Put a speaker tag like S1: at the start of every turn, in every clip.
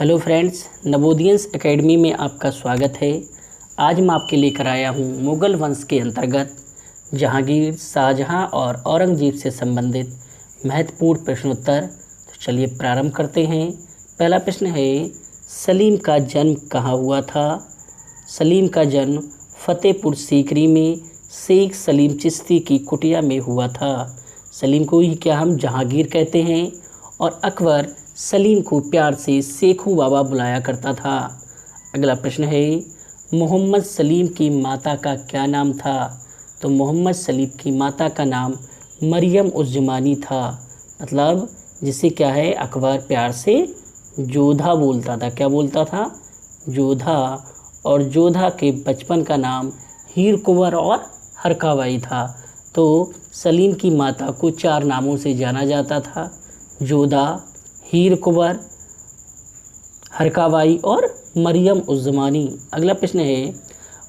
S1: Hello friends, नवोदियंस academy में आपका स्वागत है। आज मैं आपके लेकर आया हूँ मुग़ल वंश के अंतर्गत जहांगीर, शाहजहां और औरंगज़ेब से संबंधित महत्वपूर्ण प्रश्नोत्तर। तो चलिए प्रारंभ करते हैं। पहला प्रश्न है, सलीम का जन्म कहाँ हुआ था? सलीम का जन्म फ़तेहपुर सीकरी में शेख सलीम चिश्ती की कुटिया में हुआ था। सलीम को ही क्या हम जहांगीर कहते हैं और अकबर सलीम को प्यार से शेखू बाबा बुलाया करता था। अगला प्रश्न है, मोहम्मद सलीम की माता का क्या नाम था? तो मोहम्मद सलीम की माता का नाम मरियम उज़ ज़मानी था। मतलब जिसे क्या है अकबर प्यार से जोधा बोलता था। क्या बोलता था? जोधा। और जोधा के बचपन का नाम हीर कुंवर और हरकाबाई था। तो सलीम की माता को 4 नामों से जाना जाता था: जोधा, हीर कुंवर, हरकाबाई और मरियम उज़ ज़मानी। अगला प्रश्न है,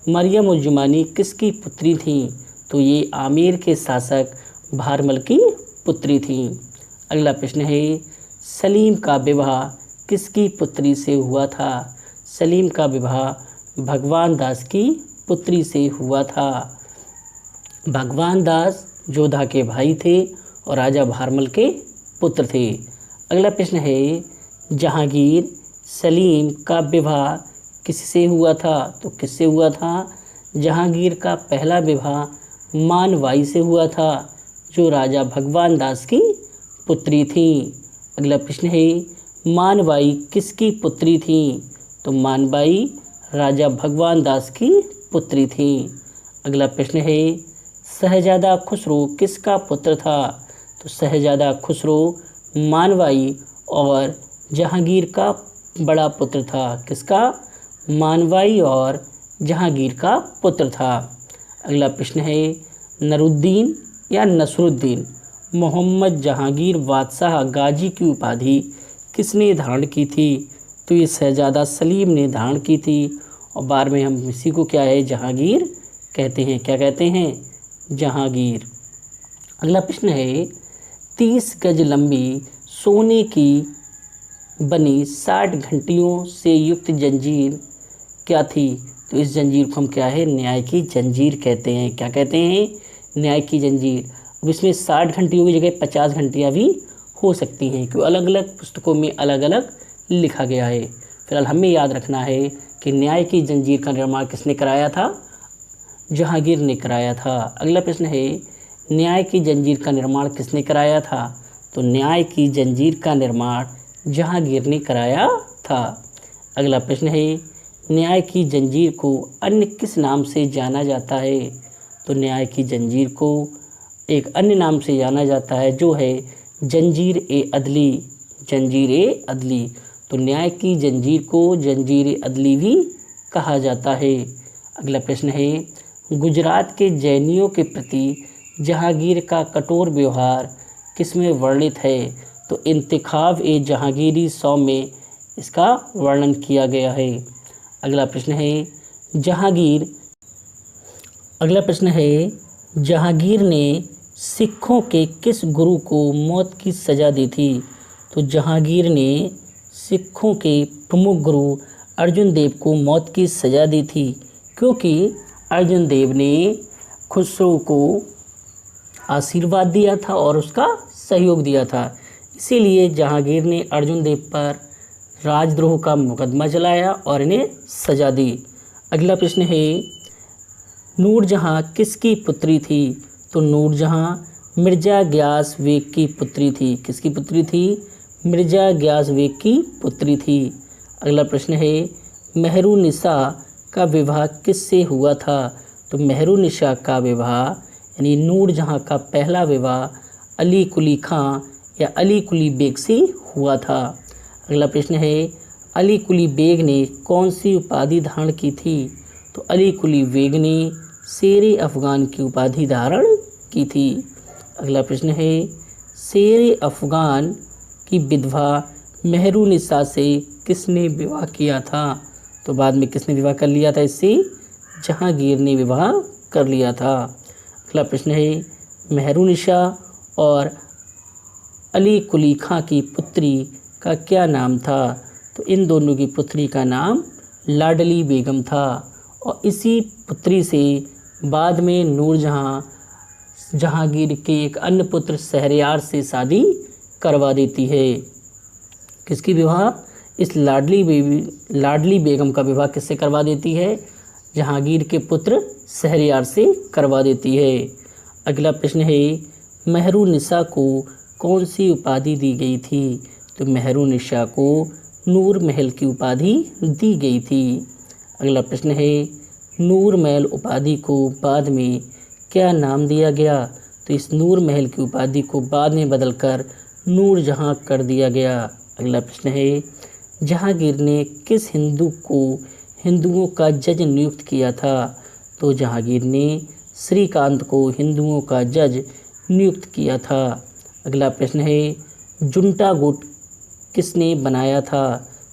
S1: मरियम उज़ ज़मानी किसकी पुत्री थी? तो ये आमेर के शासक भारमल की पुत्री थी। अगला प्रश्न है, सलीम का विवाह किसकी पुत्री से हुआ था? सलीम का विवाह भगवान दास की पुत्री से हुआ था। भगवान दास जोधा के भाई थे और राजा भारमल के पुत्र थे। अगला प्रश्न है, जहांगीर सलीम का विवाह किससे हुआ था? तो किससे हुआ था? जहांगीर का पहला विवाह मानवाई से हुआ था, जो राजा भगवान दास की पुत्री थी। अगला प्रश्न है, मानवाई किसकी पुत्री थी? तो मानवाई राजा भगवान दास की पुत्री थी। अगला प्रश्न है, शहजादा खुसरो किसका पुत्र था? तो शहजादा खुसरो मानवाई और जहांगीर का बड़ा पुत्र था। किसका? मानवाई और जहांगीर का पुत्र था। अगला प्रश्न है, नरुद्दीन या नसरुद्दीन मोहम्मद जहांगीर बादशाह गाजी की उपाधि किसने धारण की थी? तो ये शहजादा सलीम ने धारण की थी और बाद में हम इसी को क्या है जहांगीर कहते हैं। क्या कहते हैं? जहांगीर। अगला प्रश्न है, 30 गज लंबी सोने की बनी 60 घंटियों से युक्त जंजीर क्या थी? तो इस जंजीर को हम क्या है न्याय की जंजीर कहते हैं। क्या कहते हैं? न्याय की जंजीर। अब इसमें 60 घंटियों की जगह 50 घंटियाँ भी हो सकती हैं, क्योंकि अलग अलग पुस्तकों में अलग अलग लिखा गया है। फिलहाल हमें याद रखना है कि न्याय की जंजीर का निर्माण किसने कराया था? जहांगीर ने कराया था। अगला प्रश्न है, न्याय की जंजीर का निर्माण किसने कराया था? तो न्याय की जंजीर का निर्माण जहांगीर ने कराया था। अगला प्रश्न है, न्याय की जंजीर को अन्य किस नाम से जाना जाता है? तो न्याय की जंजीर को एक अन्य नाम से जाना जाता है, जो है जंजीर ए अदली। जंजीर ए अदली। तो न्याय की जंजीर को जंजीर ए अदली भी कहा जाता है। अगला प्रश्न है, गुजरात के जैनियों के प्रति जहांगीर का कठोर व्यवहार किसमें वर्णित है? तो इंतखाब ए जहांगीरी 100 में इसका वर्णन किया गया है। अगला प्रश्न है, जहांगीर ने सिखों के किस गुरु को मौत की सज़ा दी थी? तो जहांगीर ने सिखों के प्रमुख गुरु अर्जुन देव को मौत की सज़ा दी थी, क्योंकि अर्जुन देव ने खुसरो को आशीर्वाद दिया था और उसका सहयोग दिया था। इसीलिए जहांगीर ने अर्जुन देव पर राजद्रोह का मुकदमा चलाया और इन्हें सजा दी। अगला प्रश्न है, नूरजहां किसकी पुत्री थी? तो नूरजहां मिर्ज़ा गियास बेग की पुत्री थी। किसकी पुत्री थी? मिर्ज़ा गियास बेग की पुत्री थी। अगला प्रश्न है, मेहरुनिसा का विवाह किससे हुआ था? तो मेहरुनिसा का विवाह यानी नूरजहां का पहला विवाह अली कुली खां या अली कुली बेग से हुआ था। अगला प्रश्न है, अली कुली बेग ने कौन सी उपाधि धारण की थी? तो अली कुली बेग ने शेर अफ़गान की उपाधि धारण की थी। अगला प्रश्न है, शेर अफ़गान की विधवा मेहरुनिसा से किसने विवाह किया था? तो बाद में किसने विवाह कर लिया था इससे? जहांगीर ने विवाह कर लिया था। अगला प्रश्न है, मेहरुनिसा और अली कुली खां की पुत्री का क्या नाम था? तो इन दोनों की पुत्री का नाम लाडली बेगम था और इसी पुत्री से बाद में नूरजहां जहांगीर के एक अन्य पुत्र शहरयार से शादी करवा देती है। किसकी विवाह? इस लाडली बेगम का विवाह किससे करवा देती है? जहांगीर के पुत्र शहरयार से करवा देती है। अगला प्रश्न है, मेहरुनिसा को कौन सी उपाधि दी गई थी? तो मेहरुनिसा को नूर महल की उपाधि दी गई थी। अगला प्रश्न है, नूर महल उपाधि को बाद में क्या नाम दिया गया? तो इस नूर महल की उपाधि को बाद में बदलकर नूरजहां कर दिया गया। अगला प्रश्न है, जहांगीर ने किस हिंदू को हिंदुओं का जज नियुक्त किया था? तो जहांगीर ने श्रीकांत को हिंदुओं का जज नियुक्त किया था। अगला प्रश्न है, जुंटा गुट किसने बनाया था?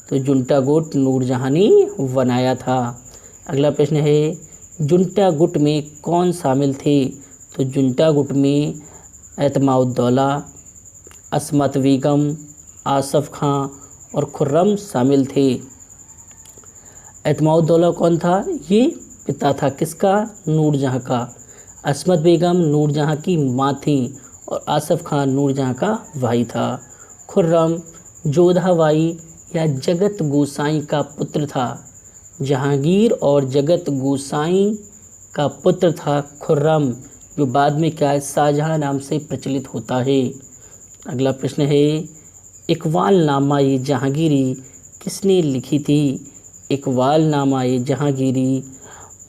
S1: तो जुंटा गुट नूरजहां ने बनाया था। अगला प्रश्न है, जुंटा गुट में कौन शामिल थे? तो जुंटा गुट में एतमाउद्दौला, अस्मत बेगम, आसफ खां और खुर्रम शामिल थे। एतमाउद्दौला कौन था? ये पिता था किसका? नूरजहां का। अस्मत बेगम नूरजहां की माँ थी और आसफ खां नूरजहां का भाई था। खुर्रम जोधाबाई या जगत गोसाई का पुत्र था। जहांगीर और जगत गोसाई का पुत्र था खुर्रम, जो बाद में क्या है, शाहजहां नाम से प्रचलित होता है। अगला प्रश्न है, इकबालनामा-ए जहांगीरी किसने लिखी थी? इकबालनामा-ए जहांगीरी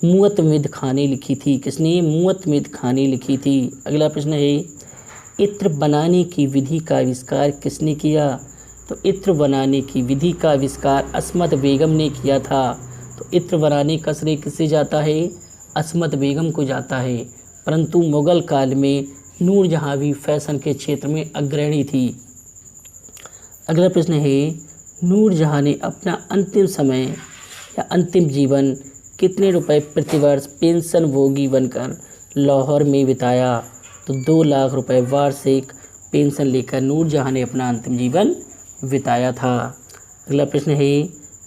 S1: मुअत्तमिद खान ने लिखी थी। किसने? मुअत्तमिद खान ने लिखी थी। अगला प्रश्न है, इत्र बनाने की विधि का आविष्कार किसने किया? तो इत्र बनाने की विधि का आविष्कार अस्मत बेगम ने किया था। तो इत्र बनाने का श्रेय किससे जाता है? अस्मत बेगम को जाता है। परंतु मुगल काल में नूरजहां भी फैशन के क्षेत्र में अग्रणी थी। अगला प्रश्न है, नूरजहां ने अपना अंतिम समय या अंतिम जीवन कितने रुपए प्रतिवर्ष पेंशन भोगी बनकर लाहौर में बिताया? तो 2 लाख रुपए वार्षिक पेंशन लेकर नूरजहां ने अपना अंतिम जीवन बिताया था। अगला प्रश्न है,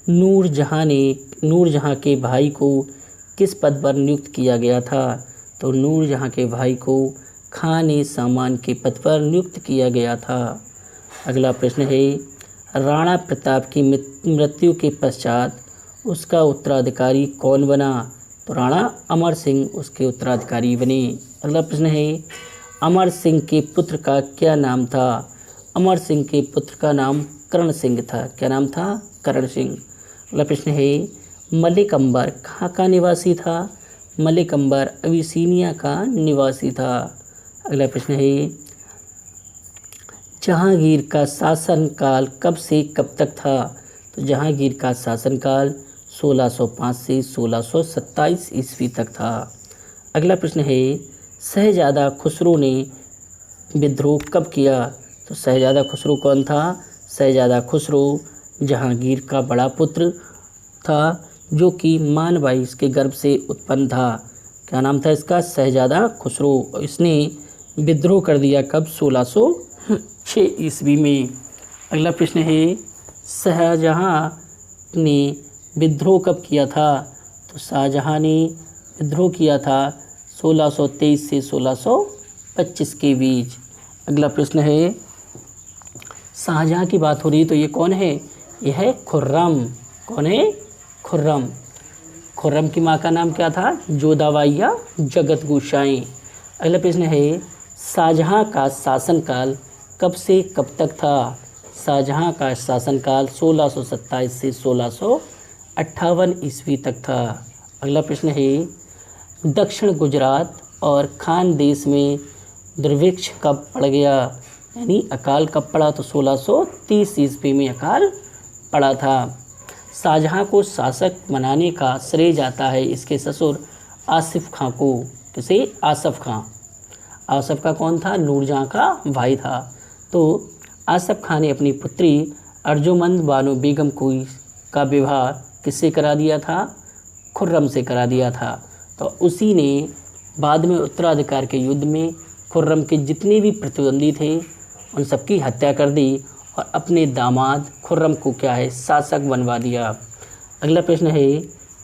S1: नूरजहां के भाई को किस पद पर नियुक्त किया गया था? तो नूरजहां के भाई को खान-ए-सामान के पद पर नियुक्त किया गया था। अगला प्रश्न है, राणा प्रताप की मृत्यु के पश्चात उसका उत्तराधिकारी कौन बना? तो राणा अमर सिंह उसके उत्तराधिकारी बने। अगला प्रश्न है, अमर सिंह के पुत्र का क्या नाम था? अमर सिंह के पुत्र का नाम करण सिंह था। क्या नाम था? करण सिंह। अगला प्रश्न है, मलिक अंबर कहाँ का निवासी था? मलिक अंबर अबिसीनिया का निवासी था। अगला प्रश्न है, जहांगीर का शासनकाल कब से कब तक था? तो जहांगीर का शासनकाल 1605 से 1627 ईस्वी तक था। अगला प्रश्न है, शहजादा खुसरो ने विद्रोह कब किया? तो शहजादा खुसरो कौन था? शहजादा खुसरो जहांगीर का बड़ा पुत्र था, जो कि मानबाई के गर्भ से उत्पन्न था। क्या नाम था इसका? शहजादा खुसरो। इसने विद्रोह कर दिया कब? 1606 ईस्वी में। अगला प्रश्न है, शाहजहां ने विद्रोह कब किया था? तो शाहजहां ने विद्रोह किया था 1623 से 1625 के बीच। अगला प्रश्न है, शाहजहां की बात हो रही है तो ये कौन है? यह है खुर्रम। कौन है? खुर्रम। खुर्रम की माँ का नाम क्या था? जोधाबाई या जगत गोसाई। अगला प्रश्न है, शाहजहां का शासनकाल कब से कब तक था? शाहजहां का शासनकाल 1627 से 1658 ईस्वी तक था। अगला प्रश्न है, दक्षिण गुजरात और खानदेश में दुर्भिक्ष कब पड़ गया? यानी अकाल कब पड़ा? तो 1630 ईस्वी में अकाल पड़ा था। शाहजहां को शासक बनाने का श्रेय जाता है इसके ससुर आसिफ खां को। किसे? आसफ खां। आसफ खां कौन था? नूरजहां का भाई था। तो आसफ खां ने अपनी पुत्री अर्जुमंद बानो बेगम का विवाह किससे करा दिया था? खुर्रम से करा दिया था। तो उसी ने बाद में उत्तराधिकार के युद्ध में खुर्रम के जितने भी प्रतिद्वंदी थे उन सबकी हत्या कर दी और अपने दामाद खुर्रम को क्या है शासक बनवा दिया। अगला प्रश्न है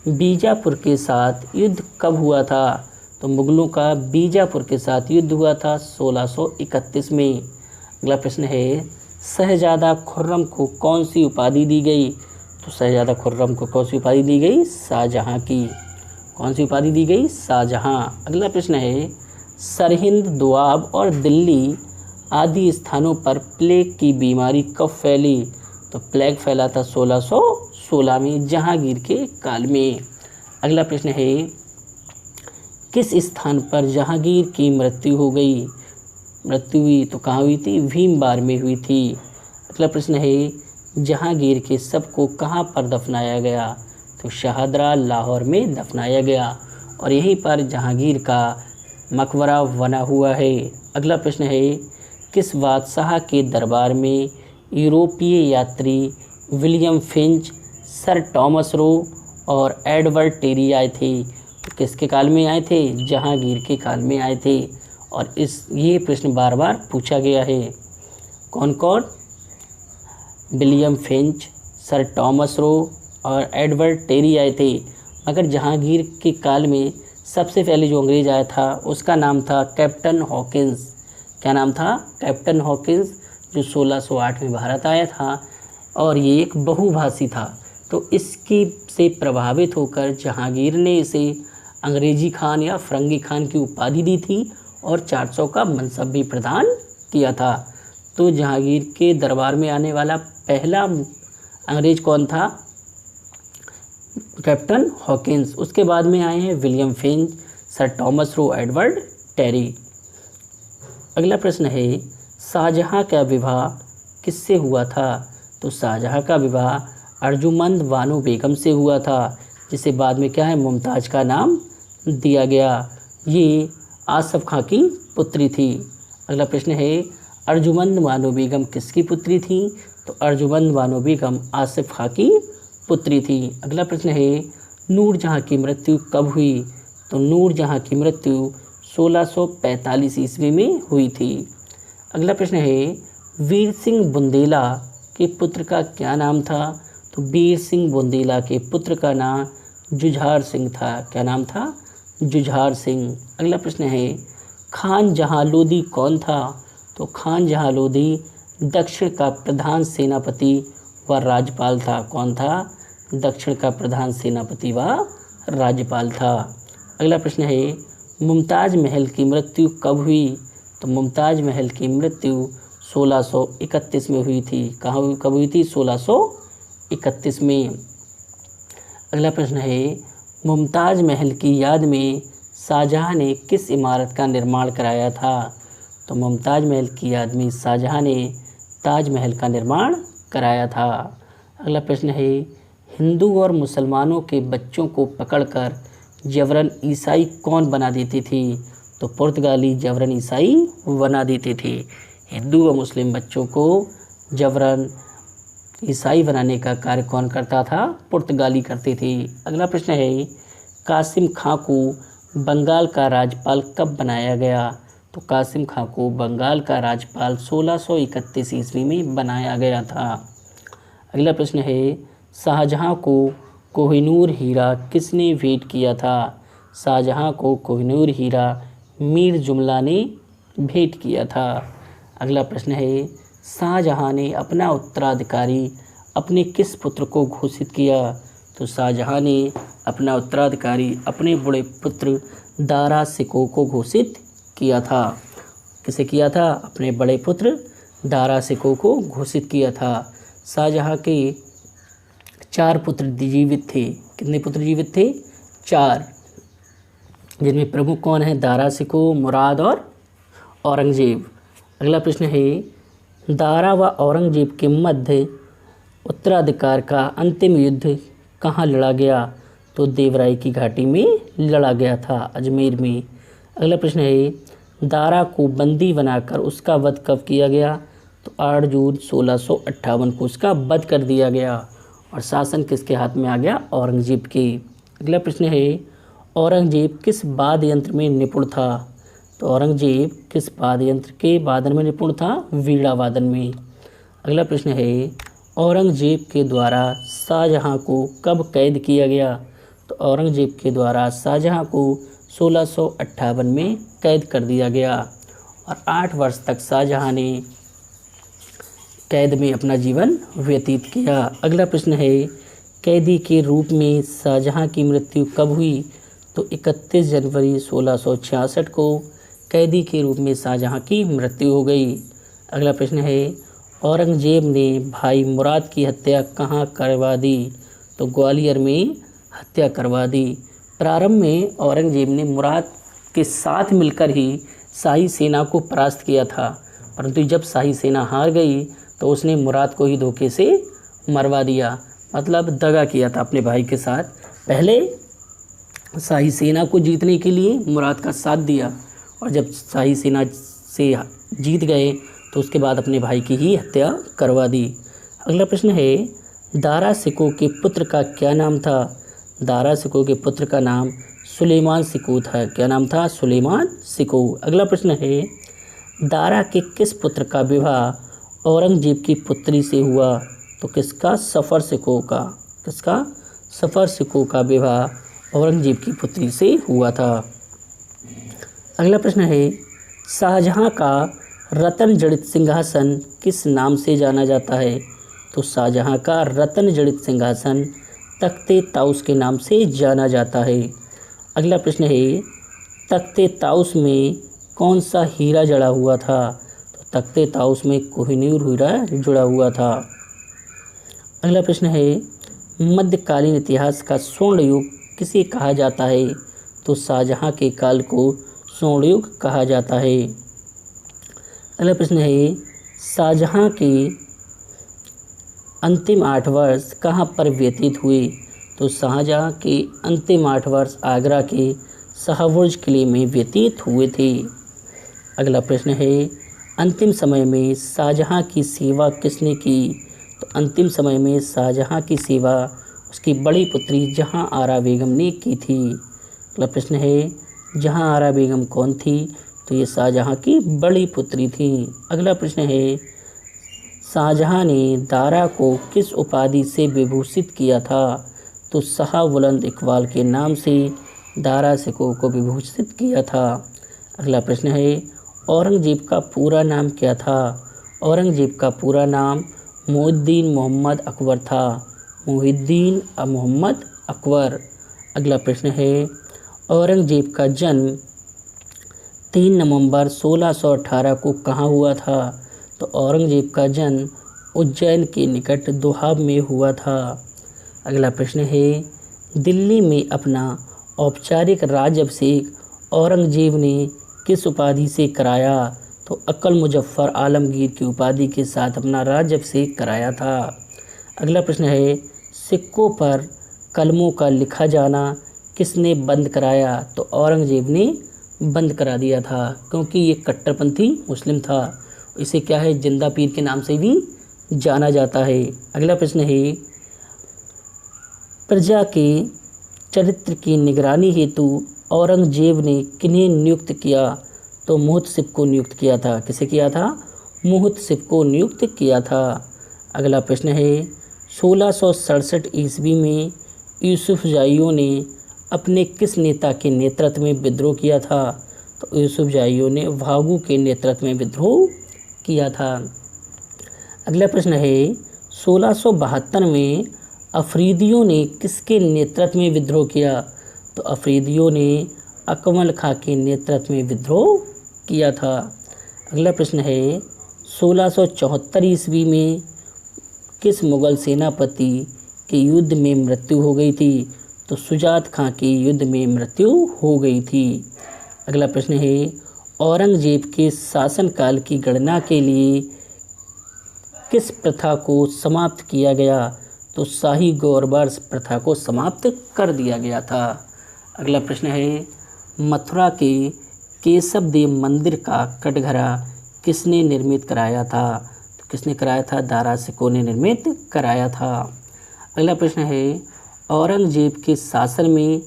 S1: बीजापुर के साथ युद्ध कब हुआ था? तो मुगलों का बीजापुर के साथ युद्ध हुआ था 1631 में। अगला प्रश्न है शहजादा खुर्रम को कौन सी उपाधि दी गई? तो शहजादा खुर्रम को कौन सी उपाधि दी गई? शाहजहां की। कौन सी उपाधि दी गई? शाहजहां। अगला प्रश्न है सरहिंद, दोआब और दिल्ली आदि स्थानों पर प्लेग की बीमारी कब फैली? तो प्लेग फैला था 1616 में जहांगीर के काल में। अगला प्रश्न है किस स्थान पर जहांगीर की मृत्यु हुई? तो कहाँ हुई थी? भीमबार में हुई थी। अगला प्रश्न है जहांगीर के शव को कहाँ पर दफनाया गया? तो शाहदरा, लाहौर में दफनाया गया और यहीं पर जहांगीर का मकबरा बना हुआ है। अगला प्रश्न है किस बादशाह के दरबार में यूरोपीय यात्री विलियम फिंच, सर टॉमस रो और एडवर्ड टेरी आए थे? तो किसके काल में आए थे? जहांगीर के काल में आए थे। और ये प्रश्न बार बार पूछा गया है। कौन कौन? विलियम फिंच, सर टॉमस रो और एडवर्ड टेरी आए थे। मगर जहांगीर के काल में सबसे पहले जो अंग्रेज आया था उसका नाम था कैप्टन हॉकिंस। क्या नाम था? कैप्टन हॉकिंस, जो 1608 में भारत आया था और ये एक बहुभाषी था। तो इसकी से प्रभावित होकर जहांगीर ने इसे अंग्रेजी खान या फरंगी खान की उपाधि दी थी और 400 का मनसब भी प्रदान किया था। तो जहांगीर के दरबार में आने वाला पहला अंग्रेज कौन था? Captain Hawkins. उसके बाद में आए हैं William Finch, sir Thomas Roe, Edward Terry. अगला प्रश्न है शाहजहां का विवाह किससे हुआ था? तो शाहजहां का विवाह अर्जुमंद बानो बेगम से हुआ था, जिसे बाद में क्या है मुमताज़ का नाम दिया गया। ये आसफ खां की पुत्री थी। अगला प्रश्न है अर्जुमंद बानो बेगम किसकी पुत्री थी? तो अर्जुमंद बानो बेगम आसिफ खां की पुत्री थी। अगला प्रश्न है नूरजहां की मृत्यु कब हुई? तो नूरजहां की मृत्यु 1645 ईस्वी में हुई थी। अगला प्रश्न है वीर सिंह बुंदेला के पुत्र का क्या नाम था? तो वीर सिंह बुंदेला के पुत्र का नाम जुझार सिंह था। क्या नाम था? जुझार सिंह। अगला प्रश्न है खान जहां लोधी कौन था? तो खान जहां लोधी दक्षिण का प्रधान सेनापति व राज्यपाल था। कौन था? दक्षिण का प्रधान सेनापति व राज्यपाल था। अगला प्रश्न है मुमताज़ महल की मृत्यु कब हुई? तो मुमताज़ महल की मृत्यु 1631 में हुई थी। कब हुई थी? 1631 में। अगला प्रश्न है मुमताज़ महल की याद में शाहजहां ने किस इमारत का निर्माण कराया था? तो मुमताज़ महल की याद में शाहजहां ने ताजमहल का निर्माण कराया था। अगला प्रश्न है हिंदू और मुसलमानों के बच्चों को पकड़कर जबरन ईसाई कौन बना देती थी? तो पुर्तगाली जबरन ईसाई बना देते थे। हिंदू व मुस्लिम बच्चों को जबरन ईसाई बनाने का कार्य कौन करता था? पुर्तगाली करते थे। अगला प्रश्न है कासिम खां को बंगाल का राज्यपाल कब बनाया गया? तो कासिम खां को बंगाल का राज्यपाल 1631 ईस्वी में बनाया गया था। अगला प्रश्न है शाहजहां को कोहिनूर हीरा किसने भेंट किया था? शाहजहां को कोहिनूर हीरा मीर जुमला ने भेंट किया था। अगला प्रश्न है शाहजहां ने अपना उत्तराधिकारी अपने किस पुत्र को घोषित किया? तो शाहजहां ने अपना उत्तराधिकारी अपने बड़े पुत्र दारा शिकोह को घोषित किया था। किसे किया था? अपने बड़े पुत्र दारा शिकोह को घोषित किया था। शाहजहां के 4 पुत्र जीवित थे। कितने पुत्र जीवित थे? 4, जिनमें प्रमुख कौन है? दारा शिकोह, मुराद और औरंगजेब। अगला प्रश्न है दारा व औरंगजेब के मध्य उत्तराधिकार का अंतिम युद्ध कहाँ लड़ा गया? तो देवराय की घाटी में लड़ा गया था, अजमेर में। अगला प्रश्न है दारा को बंदी बनाकर उसका वध कब किया गया? तो 8 जून 1658 को उसका वध कर दिया गया और शासन किसके हाथ में आ गया? औरंगजेब के। अगला प्रश्न है औरंगजेब किस वाद्य यंत्र में निपुण था? तो औरंगजेब किस वाद्य यंत्र के वादन में निपुण था? वीणा वादन में। अगला प्रश्न है औरंगजेब के द्वारा शाहजहां को कब कैद किया गया? तो औरंगजेब के द्वारा शाहजहां को 1658 में कैद कर दिया गया और 8 वर्ष तक शाहजहां ने कैद में अपना जीवन व्यतीत किया। अगला प्रश्न है कैदी के रूप में शाहजहां की मृत्यु कब हुई? तो 31 जनवरी 1666 को कैदी के रूप में शाहजहां की मृत्यु हो गई। अगला प्रश्न है औरंगजेब ने भाई मुराद की हत्या कहाँ करवा दी? तो ग्वालियर में हत्या करवा दी। प्रारंभ में औरंगजेब ने मुराद के साथ मिलकर ही शाही सेना को परास्त किया था, परंतु जब शाही सेना हार गई तो उसने मुराद को ही धोखे से मरवा दिया, मतलब दगा किया था अपने भाई के साथ। पहले शाही सेना को जीतने के लिए मुराद का साथ दिया और जब शाही सेना से जीत गए तो उसके बाद अपने भाई की ही हत्या करवा दी। अगला प्रश्न है दारा शिकोह के पुत्र का क्या नाम था? दारा शिकोह के पुत्र का नाम सुलेमान शिकोह था। क्या नाम था? सुलेमान शिकोह। अगला प्रश्न है दारा के किस पुत्र का विवाह औरंगजेब की पुत्री से हुआ? तो किसका? सफर शिकोह का। किसका? सफर शिकोह का विवाह औरंगजेब की पुत्री से हुआ था। अगला प्रश्न है शाहजहां का रत्न जड़ित सिंहासन किस नाम से जाना जाता है? तो शाहजहां का रत्न जड़ित सिंहासन तख्ते ताउस के नाम से जाना जाता है। अगला प्रश्न है तख्ते ताउस में कौन सा हीरा जड़ा हुआ था? तो तख्ते ताउस में कोहिनूर हीरा जुड़ा हुआ था। अगला प्रश्न है मध्यकालीन इतिहास का स्वर्ण युग किसे कहा जाता है? तो शाहजहां के काल को स्वर्ण युग कहा जाता है। अगला प्रश्न है शाहजहां के अंतिम 8 वर्ष कहाँ पर व्यतीत हुए? तो शाहजहां के अंतिम 8 वर्ष आगरा के शाहबुर्ज किले में व्यतीत हुए थे। अगला प्रश्न है अंतिम समय में शाहजहां की सेवा किसने की? तो अंतिम समय में शाहजहां की सेवा उसकी बड़ी पुत्री जहां आरा बेगम ने की थी। अगला प्रश्न है जहां आरा बेगम कौन थी? तो ये शाहजहां की बड़ी पुत्री थी। अगला प्रश्न है शाहजहां ने दारा को किस उपाधि से विभूषित किया था? तो शाह बुलंद इकबाल के नाम से दारा शिकोह को विभूषित किया था। अगला प्रश्न है औरंगजेब का पूरा नाम क्या था? औरंगजेब का पूरा नाम मुहिउद्दीन मोहम्मद अकबर था। मुहिउद्दीन मोहम्मद अकबर। अगला प्रश्न है औरंगजेब का जन्म 3 नवंबर 1618 को कहाँ हुआ था? तो औरंगजेब का जन्म उज्जैन के निकट दोहाब में हुआ था। अगला प्रश्न है दिल्ली में अपना औपचारिक राज्याभिषेक औरंगजेब ने किस उपाधि से कराया? तो अकल मुजफ्फर आलमगीर की उपाधि के साथ अपना राज्याभिषेक कराया था। अगला प्रश्न है सिक्कों पर कलमों का लिखा जाना किसने बंद कराया? तो औरंगजेब ने बंद करा दिया था, क्योंकि ये कट्टरपंथी मुस्लिम था। इसे क्या है जिंदा पीर के नाम से भी जाना जाता है। अगला प्रश्न है प्रजा के चरित्र की निगरानी हेतु औरंगजेब ने किन्हें नियुक्त किया? तो मुहतसिब को नियुक्त किया था। किसे किया था? मुहतसिब को नियुक्त किया था। अगला प्रश्न है 1667 ईस्वी में यूसुफजाइयों ने अपने किस नेता के नेतृत्व में विद्रोह किया था? तो यूसुफजाइयों ने भागू के नेतृत्व में विद्रोह किया था। अगला प्रश्न है 1672 में अफरीदियों ने किसके नेतृत्व में विद्रोह किया? तो अफरीदियों ने अकमल खां के नेतृत्व में विद्रोह किया था। अगला प्रश्न है 1674 ईस्वी में किस मुगल सेनापति के युद्ध में मृत्यु हो गई थी? तो सुजात खां के युद्ध में मृत्यु हो गई थी। अगला प्रश्न है औरंगजेब के शासनकाल की गणना के लिए किस प्रथा को समाप्त किया गया? तो शाही गौरवर्ष प्रथा को समाप्त कर दिया गया था। अगला प्रश्न है मथुरा के केशव देव मंदिर का कटघरा किसने निर्मित कराया था? तो किसने कराया था? दारा शिकोह ने निर्मित कराया था। अगला प्रश्न है औरंगजेब के शासन में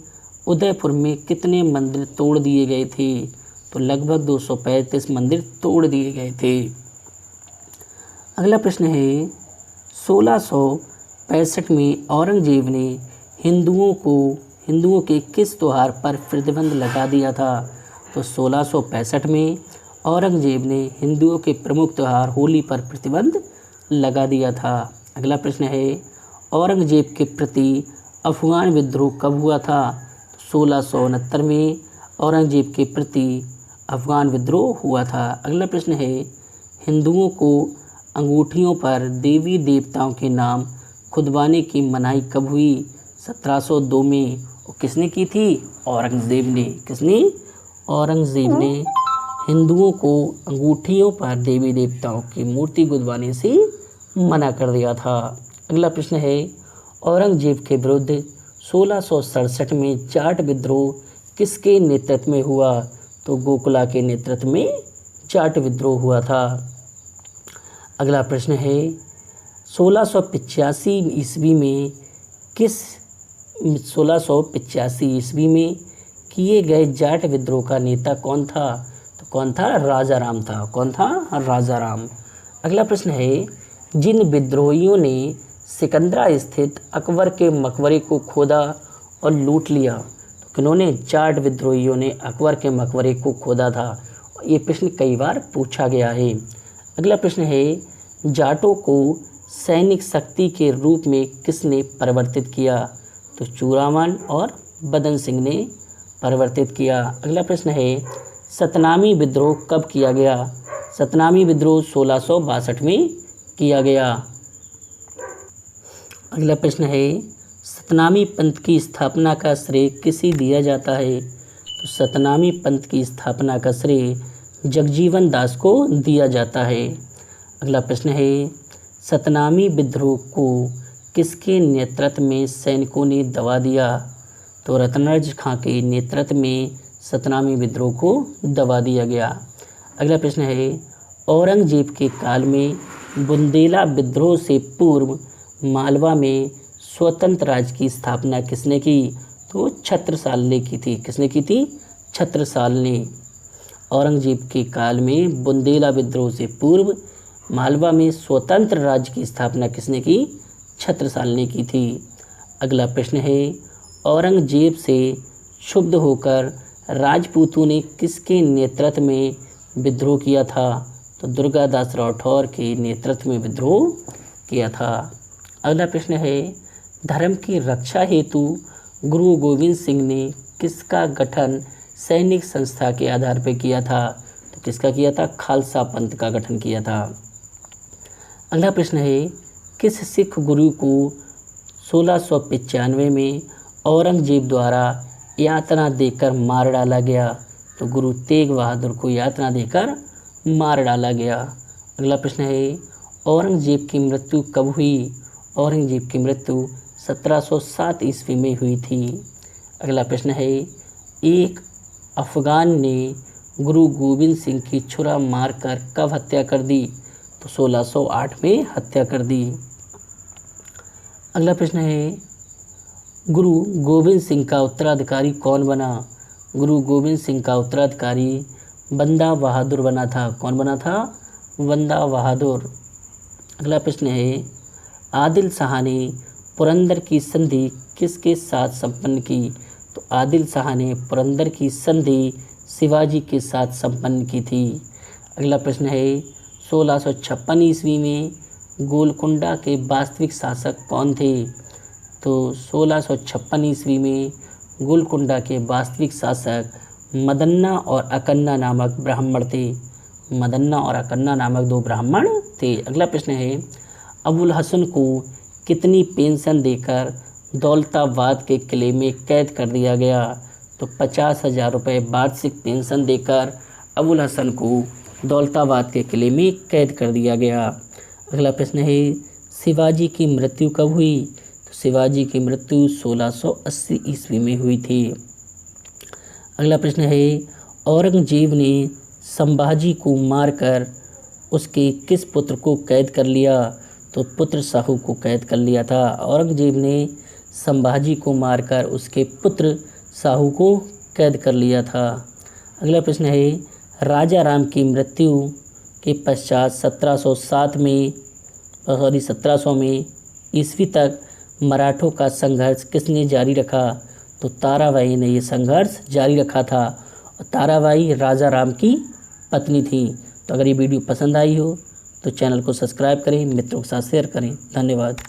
S1: उदयपुर में कितने मंदिर तोड़ दिए गए थे? तो लगभग 235 मंदिर तोड़ दिए गए थे। अगला प्रश्न है 1665 में औरंगजेब ने हिंदुओं के किस त्योहार पर प्रतिबंध लगा दिया था? तो 1665 में औरंगजेब ने हिंदुओं के प्रमुख त्यौहार होली पर प्रतिबंध लगा दिया था। अगला प्रश्न है औरंगजेब के प्रति अफगान विद्रोह कब हुआ था? 1669 में औरंगजेब के प्रति अफगान विद्रोह हुआ था। अगला प्रश्न है हिंदुओं को अंगूठियों पर देवी देवताओं के नाम खुदवाने की मनाही कब हुई? 1702 में। और किसने की थी? औरंगजेब ने। किसने? औरंगजेब ने हिंदुओं को अंगूठियों पर देवी देवताओं की मूर्ति खुदवाने से मना कर दिया था। अगला प्रश्न है औरंगजेब के विरुद्ध 1667 में जाट विद्रोह किसके नेतृत्व में हुआ? तो गोकुला के नेतृत्व में जाट विद्रोह हुआ था। अगला प्रश्न है 1685 ईस्वी में 1685 ईस्वी में किए गए जाट विद्रोह का नेता कौन था? तो कौन था? राजा राम था। कौन था? राजा राम। अगला प्रश्न है जिन विद्रोहियों ने सिकंदरा स्थित अकबर के मकबरे को खोदा और लूट लिया, तो किन्होंने? जाट विद्रोहियों ने अकबर के मकबरे को खोदा था। ये प्रश्न कई बार पूछा गया है। अगला प्रश्न है जाटों को सैनिक शक्ति के रूप में किसने परिवर्तित किया? तो चूड़ामन और बदन सिंह ने परिवर्तित किया। अगला प्रश्न है सतनामी विद्रोह कब किया गया? सतनामी विद्रोह 1662 में किया गया। अगला प्रश्न है सतनामी पंथ की स्थापना का श्रेय किसे दिया जाता है? तो सतनामी पंथ की स्थापना का श्रेय जगजीवन दास को दिया जाता है। अगला प्रश्न है सतनामी विद्रोह को किसके नेतृत्व में सैनिकों ने दबा दिया? तो रतनार्ज खां के नेतृत्व में सतनामी विद्रोह को दबा दिया गया। अगला प्रश्न है औरंगजेब के काल में बुंदेला विद्रोह से पूर्व मालवा में स्वतंत्र राज्य की स्थापना किसने की? तो छत्रसाल ने की थी। किसने की थी? छत्रसाल ने। औरंगजेब के काल में बुंदेला विद्रोह से पूर्व मालवा में स्वतंत्र राज्य की स्थापना किसने की? छत्रसाल ने की थी। अगला प्रश्न है औरंगजेब से क्षुब्ध होकर राजपूतों ने किसके नेतृत्व में विद्रोह किया था? तो दुर्गादास राठौर के नेतृत्व में विद्रोह किया था। अगला प्रश्न है धर्म की रक्षा हेतु गुरु गोविंद सिंह ने किसका गठन सैनिक संस्था के आधार पर किया था? तो किसका किया था? खालसा पंथ का गठन किया था। अगला प्रश्न है किस सिख गुरु को 1695 में औरंगजेब द्वारा यातना देकर मार डाला गया? तो गुरु तेग बहादुर को यातना देकर मार डाला गया। अगला प्रश्न है औरंगजेब की मृत्यु कब हुई? औरंगजेब की मृत्यु 1707 ईस्वी में हुई थी। अगला प्रश्न है एक अफगान ने गुरु गोविंद सिंह की छुरा मारकर कब हत्या कर दी? तो 1608 में हत्या कर दी। अगला प्रश्न है गुरु गोविंद सिंह का उत्तराधिकारी कौन बना? गुरु गोविंद सिंह का उत्तराधिकारी बंदा बहादुर बना था। कौन बना था? बंदा बहादुर। अगला प्रश्न है आदिल शाह ने पुरंदर की संधि किसके साथ संपन्न की? तो आदिल शाह ने पुरंदर की संधि शिवाजी के साथ संपन्न की थी। अगला प्रश्न है 1656 ईस्वी में गोलकुंडा के वास्तविक शासक कौन थे? तो 1656 ईस्वी में गोलकुंडा के वास्तविक शासक मदन्ना और अकन्ना नामक ब्राह्मण थे। मदन्ना और अकन्ना नामक दो ब्राह्मण थे। अगला प्रश्न है अबुल हसन को कितनी पेंशन देकर दौलताबाद के किले में कैद कर दिया गया? तो 50,000 रुपये वार्षिक पेंशन देकर अबुल हसन को दौलताबाद के किले में कैद कर दिया गया। अगला प्रश्न है शिवाजी की मृत्यु कब हुई? तो शिवाजी की मृत्यु 1680 ईस्वी में हुई थी। अगला प्रश्न है औरंगजेब ने संभाजी को मारकर उसके किस पुत्र को कैद कर लिया? तो पुत्र साहू को कैद कर लिया था। औरंगजेब ने संभाजी को मारकर उसके पुत्र साहू को कैद कर लिया था। अगला प्रश्न है राजा राम की मृत्यु के पश्चात 1707 में सॉरी 1700 में ईस्वी तक मराठों का संघर्ष किसने जारी रखा? तो ताराबाई ने ये संघर्ष जारी रखा था। और ताराबाई राजा राम की पत्नी थी। तो अगर ये वीडियो पसंद आई हो तो चैनल को सब्सक्राइब करें, मित्रों के साथ शेयर करें। धन्यवाद।